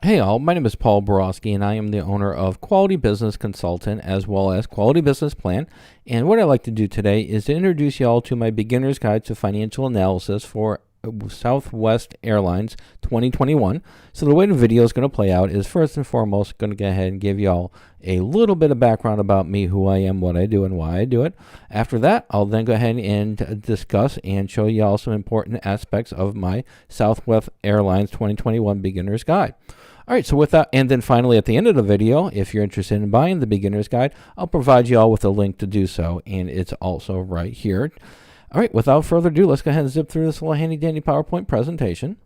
Hey all, my name is Paul Borosky and I am the owner of Quality Business Consultant as well as Quality Business Plan. And what I'd like to do today is to introduce you all to my beginner's guide to financial analysis for Southwest Airlines 2021. So the way the video is going to play out is first and foremost going to go ahead and give you all a little bit of background about me, who I am, what I do, and why I do it. After that, I'll then go ahead and discuss and show you all some important aspects of my Southwest Airlines 2021 beginner's guide. All right, so with that, and then finally at the end of the video, if you're interested in buying the beginner's guide, I'll provide you all with a link to do so, and it's also right here. All right, without further ado, let's go ahead and zip through this little handy-dandy PowerPoint presentation.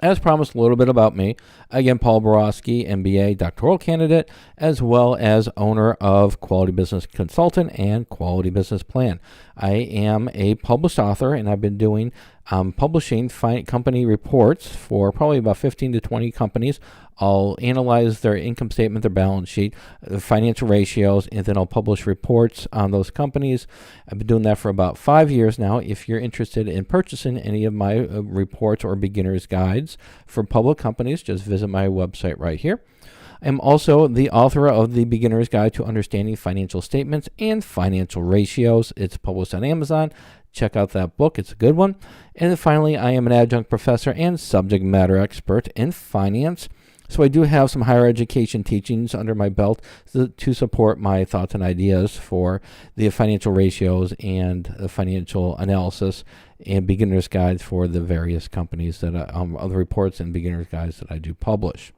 As promised, a little bit about me. Again, Paul Borosky, MBA doctoral candidate, as well as owner of Quality Business Consultant and Quality Business Plan. I am a published author, and I've been doing publishing company reports for probably about 15 to 20 companies. I'll analyze their income statement, their balance sheet, the financial ratios, and then I'll publish reports on those companies. I've been doing that for about 5 years now. If you're interested in purchasing any of my reports or beginner's guides for public companies, just visit my website right here. I'm also the author of the Beginner's Guide to Understanding Financial Statements and Financial Ratios. It's published on Amazon. Check out that book. It's a good one. And then finally, I am an adjunct professor and subject matter expert in finance. So I do have some higher education teachings under my belt to support my thoughts and ideas for the financial ratios and financial analysis and beginner's guides for the various companies that other reports and beginner's guides that I do publish.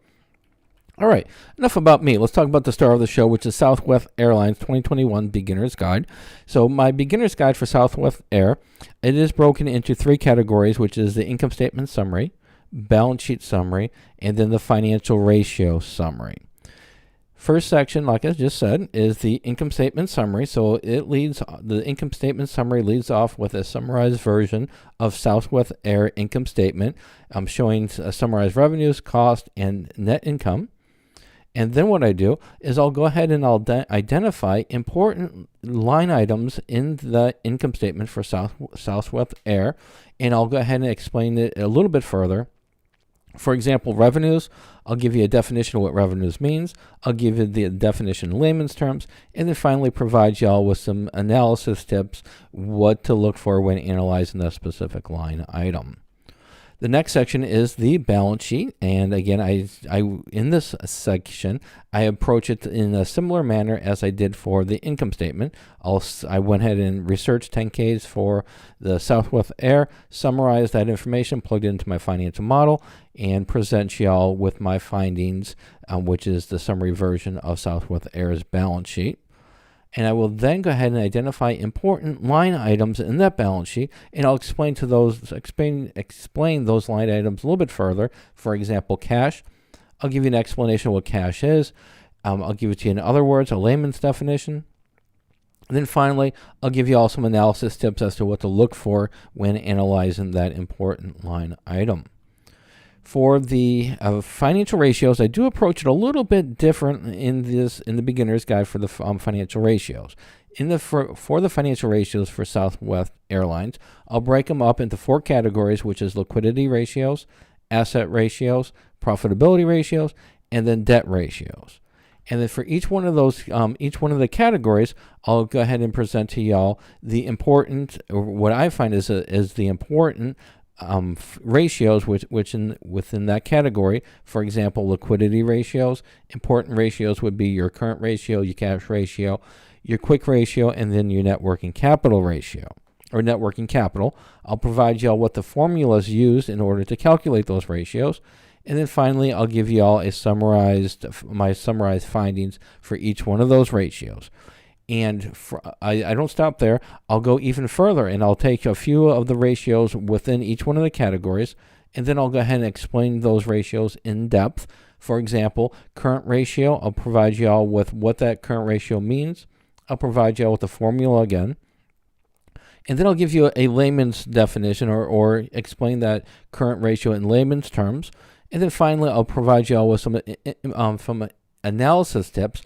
All right, enough about me. Let's talk about the star of the show, which is Southwest Airlines 2021 Beginner's Guide. So my Beginner's Guide for Southwest Air, it is broken into 3 categories, which is the income statement summary, balance sheet summary, and then the financial ratio summary. First section, like I just said, is the income statement summary. So the income statement summary leads off with a summarized version of Southwest Air income statement, showing summarized revenues, cost, and net income. And then what I do is I'll go ahead and I'll identify important line items in the income statement for Southwest Air, and I'll go ahead and explain it a little bit further. For example, revenues, I'll give you a definition of what revenues means. I'll give you the definition in layman's terms, and then finally provide y'all with some analysis tips, what to look for when analyzing the specific line item. The next section is the balance sheet, and again, I in this section, I approach it in a similar manner as I did for the income statement. I went ahead and researched 10Ks for the Southwest Air, summarized that information, plugged it into my financial model, and present y'all with my findings, which is the summary version of Southwest Air's balance sheet. And I will then go ahead and identify important line items in that balance sheet, and I'll explain those line items a little bit further. For example, cash. I'll give you an explanation of what cash is. I'll give it to you in other words, a layman's definition. And then finally, I'll give you all some analysis tips as to what to look for when analyzing that important line item. For the financial ratios, I do approach it a little bit different in the beginner's guide for the financial ratios. For the financial ratios for Southwest Airlines, I'll break them up into 4 categories, which is liquidity ratios, asset ratios, profitability ratios, and then debt ratios. And then for each one of those, each one of the categories, I'll go ahead and present to y'all the important, or what I find is the important ratios within that category. For example, liquidity ratios. Important ratios would be your current ratio, your cash ratio, your quick ratio, and then your net working capital ratio, or net working capital. I'll provide y'all what the formulas used in order to calculate those ratios. And then finally, I'll give y'all my summarized findings for each one of those ratios. And I don't stop there. I'll go even further, and I'll take a few of the ratios within each one of the categories, and then I'll go ahead and explain those ratios in depth. For example, current ratio, I'll provide you all with what that current ratio means. I'll provide you all with the formula again. And then I'll give you a layman's definition or explain that current ratio in layman's terms. And then finally, I'll provide you all with some analysis tips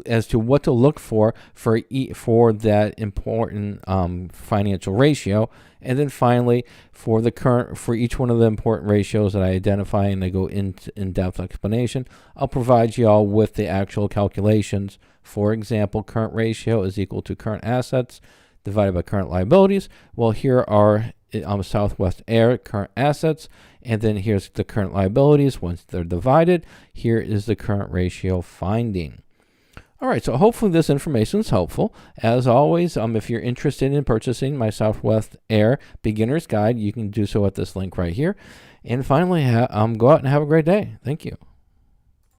as to what to look for that important financial ratio. And then finally, for each one of the important ratios that I identify and I go into in-depth explanation, I'll provide you all with the actual calculations. For example, current ratio is equal to current assets divided by current liabilities. Well, here are Southwest Air current assets, and then here's the current liabilities. Once they're divided, here is the current ratio finding. All right, so hopefully this information is helpful. As always, if you're interested in purchasing my Southwest Air Beginner's Guide, you can do so at this link right here. And finally, go out and have a great day. Thank you.